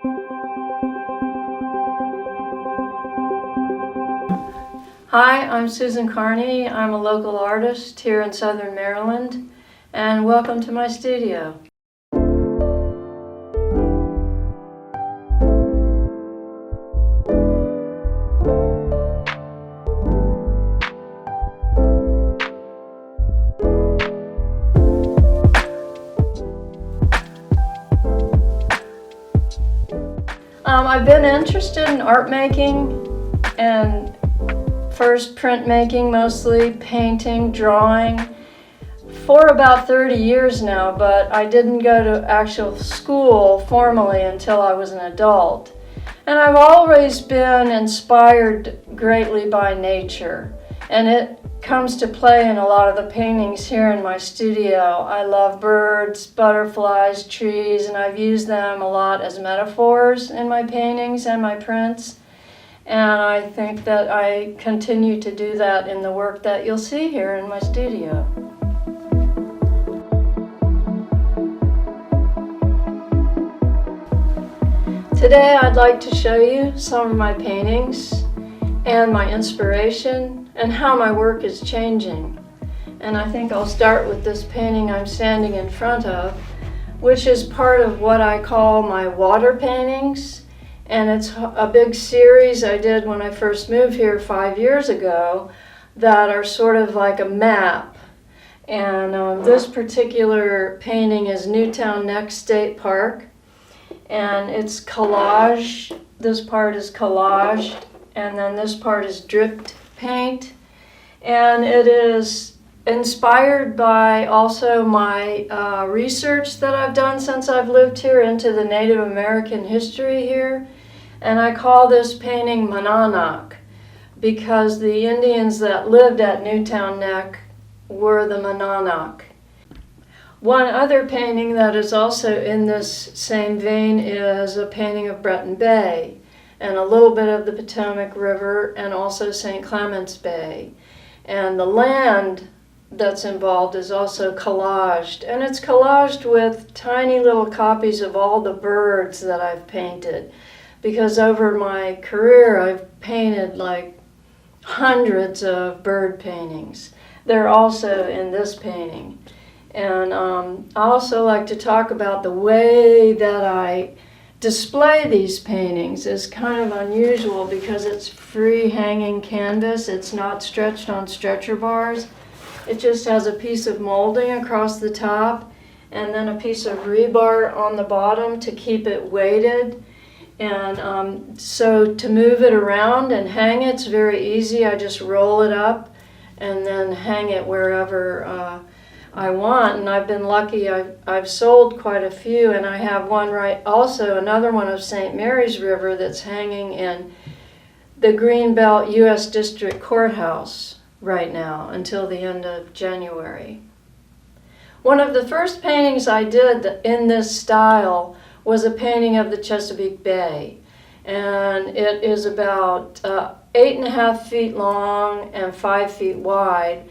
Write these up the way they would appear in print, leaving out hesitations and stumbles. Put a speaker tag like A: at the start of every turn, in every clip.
A: Hi, I'm Susan Carney. I'm a local artist here in Southern Maryland, and welcome to my studio. I've been interested in art making and first printmaking, mostly painting, drawing, for about 30 years now, but I didn't go to actual school formally until I was an adult. And I've always been inspired greatly by nature, and it comes to play in a lot of the paintings here in my studio. I love birds, butterflies, trees, and I've used them a lot as metaphors in my paintings and my prints. And I think that I continue to do that in the work that you'll see here in my studio. Today I'd like to show you some of my paintings and my inspiration and how my work is changing. And I think I'll start with this painting I'm standing in front of, which is part of what I call my water paintings. And it's a big series I did when I first moved here 5 years ago that are sort of like a map. And this particular painting is Newtown Neck State Park. And it's collage. This part is collaged, and then this part is dripped paint. And it is inspired by also my research that I've done since I've lived here into the Native American history here. And I call this painting Monadnock because the Indians that lived at Newtown Neck were the Monadnock. One other painting that is also in this same vein is a painting of Breton Bay and a little bit of the Potomac River and also St. Clements Bay. And the land that's involved is also collaged, and it's collaged with tiny little copies of all the birds that I've painted, because over my career I've painted like hundreds of bird paintings. They're also in this painting. And I also like to talk about the way that I display these paintings is kind of unusual because it's free hanging canvas. It's not stretched on stretcher bars. It just has a piece of molding across the top and then a piece of rebar on the bottom to keep it weighted. And so to move it around and hang it's very easy. I just roll it up and then hang it wherever I want, and I've been lucky. I've sold quite a few, and I have one also another one of St. Mary's River that's hanging in the Greenbelt U.S. District Courthouse right now until the end of January. One of the first paintings I did in this style was a painting of the Chesapeake Bay, and it is about 8.5 feet long and 5 feet wide.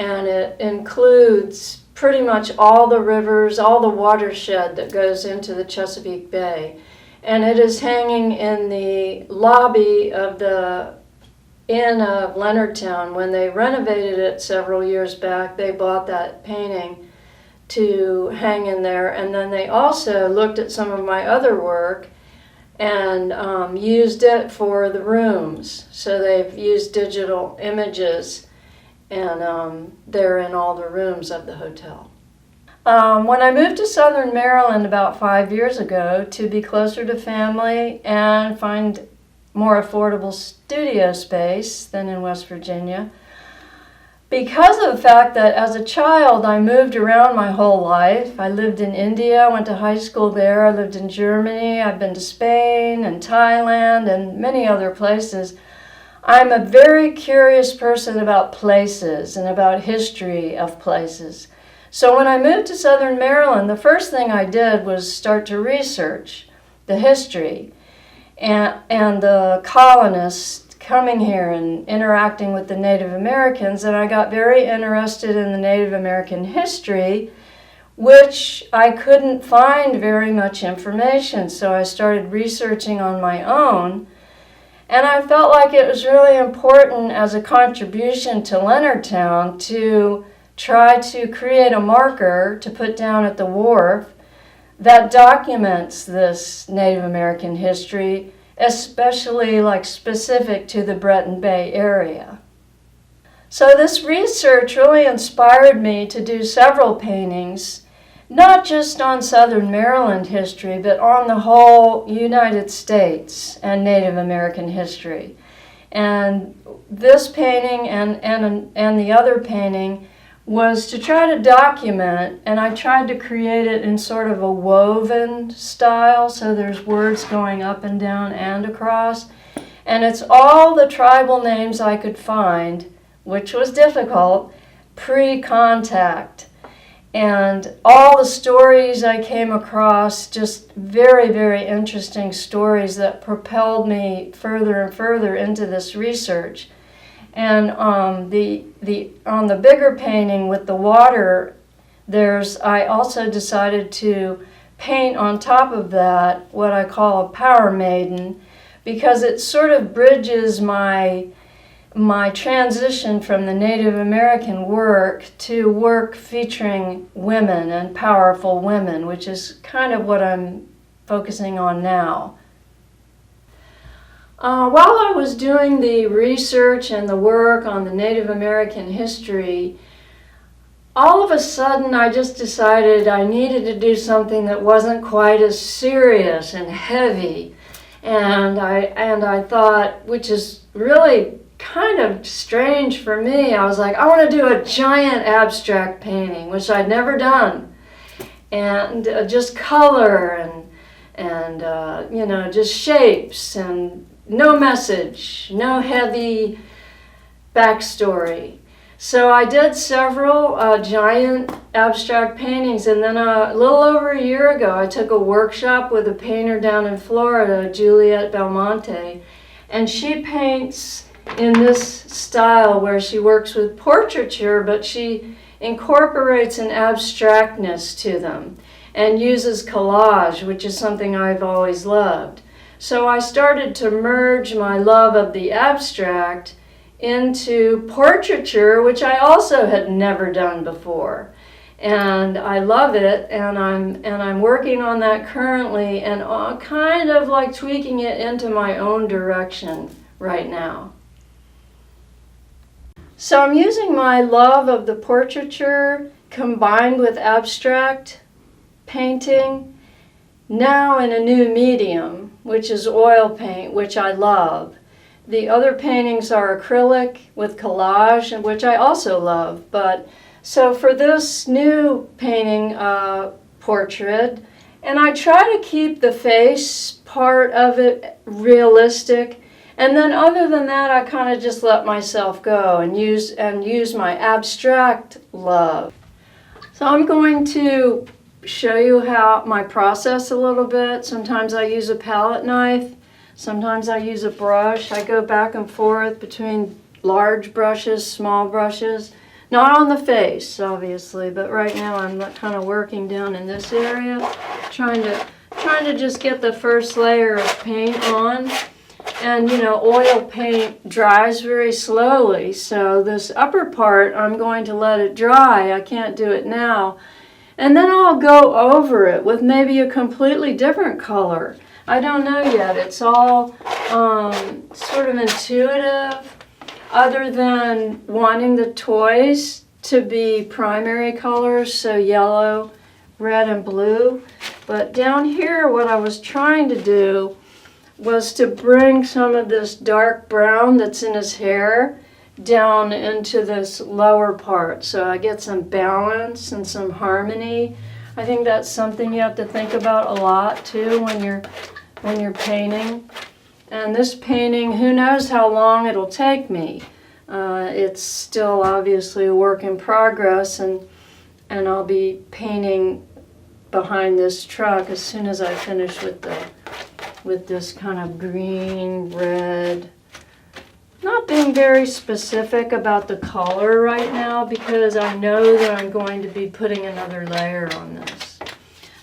A: And it includes pretty much all the rivers, all the watershed that goes into the Chesapeake Bay. And it is hanging in the lobby of the Inn of Leonardtown. When they renovated it several years back, they bought that painting to hang in there. And then they also looked at some of my other work and used it for the rooms. So they've used digital images, and they're in all the rooms of the hotel. When I moved to Southern Maryland about 5 years ago to be closer to family and find more affordable studio space than in West Virginia, because of the fact that as a child I moved around my whole life. I lived in India, I went to high school there, I lived in Germany, I've been to Spain and Thailand and many other places. I'm a very curious person about places and about history of places. So when I moved to Southern Maryland, the first thing I did was start to research the history and the colonists coming here and interacting with the Native Americans, and I got very interested in the Native American history which I couldn't find very much information, so I started researching on my own. And I felt like it was really important as a contribution to Leonardtown to try to create a marker to put down at the wharf that documents this Native American history, especially like specific to the Breton Bay area. So this research really inspired me to do several paintings, not just on Southern Maryland history, but on the whole United States and Native American history. And this painting and the other painting was to try to document, and I tried to create it in sort of a woven style, so there's words going up and down and across. And it's all the tribal names I could find, which was difficult, pre-contact. And all the stories I came across, just very, very interesting stories that propelled me further and further into this research. And on the bigger painting with the water, I also decided to paint on top of that what I call a power maiden, because it sort of bridges my transition from the Native American work to work featuring women and powerful women, which is kind of what I'm focusing on now. While I was doing the research and the work on the Native American history, all of a sudden I just decided I needed to do something that wasn't quite as serious and heavy. And I thought, which is really kind of strange for me, I was like, I want to do a giant abstract painting, which I'd never done, and just color and just shapes and no message, no heavy backstory. So I did several giant abstract paintings, and then a little over a year ago I took a workshop with a painter down in Florida, Juliette Belmonte, and she paints in this style where she works with portraiture, but she incorporates an abstractness to them and uses collage, which is something I've always loved. So I started to merge my love of the abstract into portraiture, which I also had never done before. And I love it, and I'm working on that currently, and kind of like tweaking it into my own direction right now. So I'm using my love of the portraiture combined with abstract painting now in a new medium, which is oil paint, which I love. The other paintings are acrylic with collage, which I also love. So for this new painting portrait, and I try to keep the face part of it realistic. And then other than that, I kind of just let myself go and use my abstract love. So I'm going to show you how my process a little bit. Sometimes I use a palette knife. Sometimes I use a brush. I go back and forth between large brushes, small brushes. Not on the face, obviously, but right now I'm kind of working down in this area, trying to just get the first layer of paint on. And oil paint dries very slowly, so this upper part I'm going to let it dry. I can't do it now. And then I'll go over it with maybe a completely different color. I don't know yet. It's all sort of intuitive, other than wanting the toys to be primary colors, so yellow, red, and blue. But down here, what I was trying to do was to bring some of this dark brown that's in his hair down into this lower part, so I get some balance and some harmony. I think that's something you have to think about a lot too when you're painting. And this painting, who knows how long it'll take me. It's still obviously a work in progress, and I'll be painting behind this truck as soon as I finish with this kind of green, red, not being very specific about the color right now because I know that I'm going to be putting another layer on this.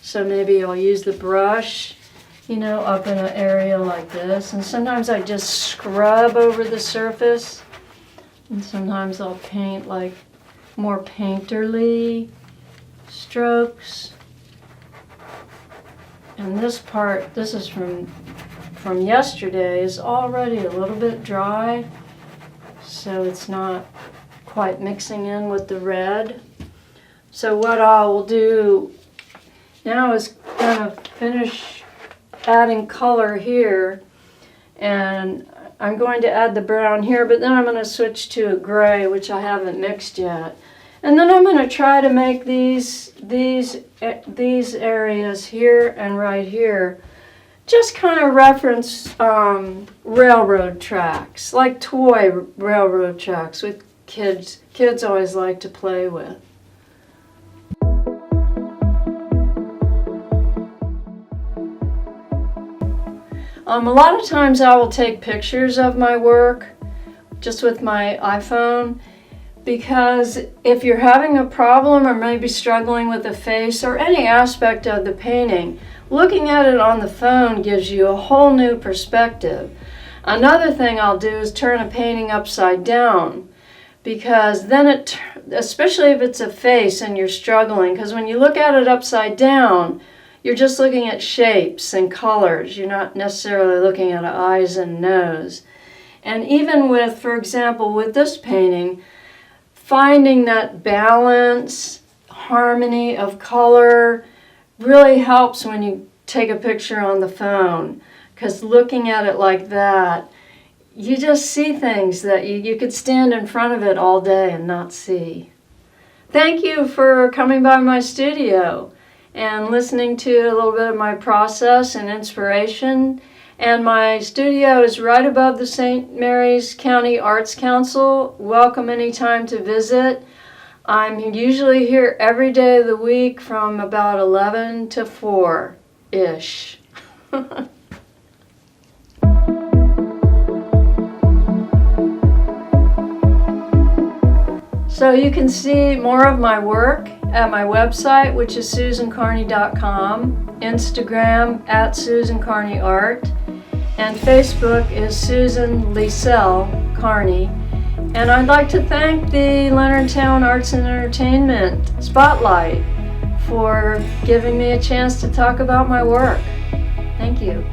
A: So maybe I'll use the brush, you know, up in an area like this. And sometimes I just scrub over the surface. And sometimes I'll paint like more painterly strokes. And this part, this is from yesterday, is already a little bit dry, so it's not quite mixing in with the red. So what I will do now is kind of finish adding color here, and I'm going to add the brown here, but then I'm going to switch to a gray, which I haven't mixed yet. And then I'm going to try to make these areas here and right here just kind of reference railroad tracks, like toy railroad tracks with kids always like to play with. A lot of times I will take pictures of my work just with my iPhone, because if you're having a problem or maybe struggling with a face or any aspect of the painting, looking at it on the phone gives you a whole new perspective. Another thing I'll do is turn a painting upside down, because then especially if it's a face and you're struggling, because when you look at it upside down, you're just looking at shapes and colors. You're not necessarily looking at eyes and nose. And even with, for example, with this painting, finding that balance, harmony of color really helps when you take a picture on the phone, because looking at it like that, you just see things that you could stand in front of it all day and not see. Thank you for coming by my studio and listening to a little bit of my process and inspiration. And my studio is right above the St. Mary's County Arts Council. Welcome anytime to visit. I'm usually here every day of the week from about 11 to 4-ish. So you can see more of my work at my website, which is susancarney.com, Instagram at susancarneyart, and Facebook is Susan Liesel Carney. And I'd like to thank the Leonardtown Arts and Entertainment Spotlight for giving me a chance to talk about my work. Thank you.